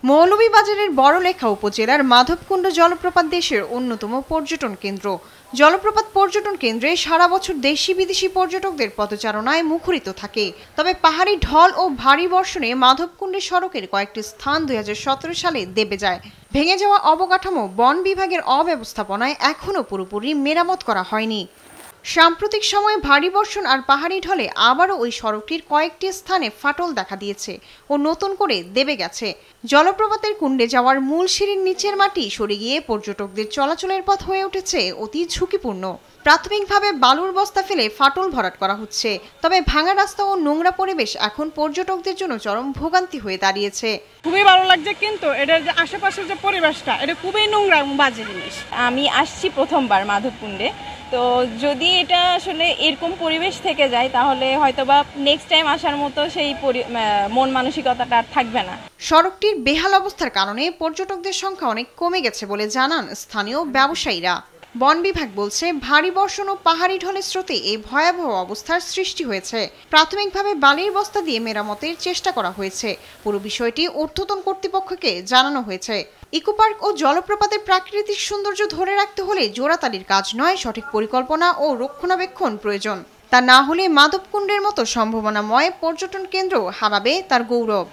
মৌলভীবাজারের বড়লেখা উপজেলার মাধবকুণ্ড জলপ্রপাত দেশের অন্যতম পর্যটন কেন্দ্র। জলপ্রপাত পর্যটন কেন্দ্রে সারা বছর দেশি বিদেশি পর্যটকদের পদচারণায় মুখরিত থাকে। তবে পাহাড়ি ঢল ও ভারী বর্ষণে মাধবকুণ্ডের সড়কের কয়েকটি স্থান 2017 সালে দেবে যায়। ভেঙে যাওয়া অবকাঠামো বন বিভাগের অব্যবস্থাপনায় এখনও পুরোপুরি মেরামত করা হয়নি। সাম্প্রতিক সময়ে ভারী বর্ষণ আর পাহাড়ি ঢলে আবারও ওই সড়কটির কয়েকটি স্থানে ফাটল দেখা দিয়েছে ও নতুন করে দেবে গেছে। জলপ্রপাতের কুণ্ডে যাওয়ার মূল সিঁড়ির নিচের মাটি সরে গিয়ে পর্যটকদের চলাচলের পথ হয়ে উঠেছে অতি ঝুঁকিপূর্ণ। প্রাথমিকভাবে বালুর বস্তা ফেলে ফাটল ভরাট করা হচ্ছে। তবে ভাঙা রাস্তা ও নোংরা পরিবেশ এখন পর্যটকদের জন্য চরম ভোগান্তি হয়ে দাঁড়িয়েছে। খুবই ভালো লাগছে, কিন্তু এটার যে আশেপাশের যে পরিবেশটা, এটা খুবই নোংরা এবং বাজে জিনিস। আমি আসছি প্রথমবার মাধবকুণ্ডে, তো যদি এটা আসলে এরকম পরিবেশ থেকে যায় তাহলে হয়তোবা নেক্সট টাইম আসার মতো সেই মন মানসিকতাটা আর থাকবে না। সড়কটির বেহাল অবস্থার কারণে পর্যটকদের সংখ্যা অনেক কমে গেছে বলে জানান স্থানীয় ব্যবসায়ীরা। বন বিভাগ বলছে, ভারী বর্ষণ ও পাহাড়ি ঢলের স্রোতে এই ভয়াবহ অবস্থার সৃষ্টি হয়েছে। প্রাথমিকভাবে বালির বস্তা দিয়ে মেরামতের চেষ্টা করা হয়েছে। পুরো বিষয়টি ঊর্ধ্বতন কর্তৃপক্ষকে জানানো হয়েছে। ইকো পার্ক ও জলপ্রপাতের প্রাকৃতিক সৌন্দর্য ধরে রাখতে হলে জোড়াতালির কাজ নয়, সঠিক পরিকল্পনা ও রক্ষণাবেক্ষণ প্রয়োজন। তা না হলে মাধবকুণ্ডের মতো সম্ভাবনাময় পর্যটন কেন্দ্র হারাবে তার গৌরব।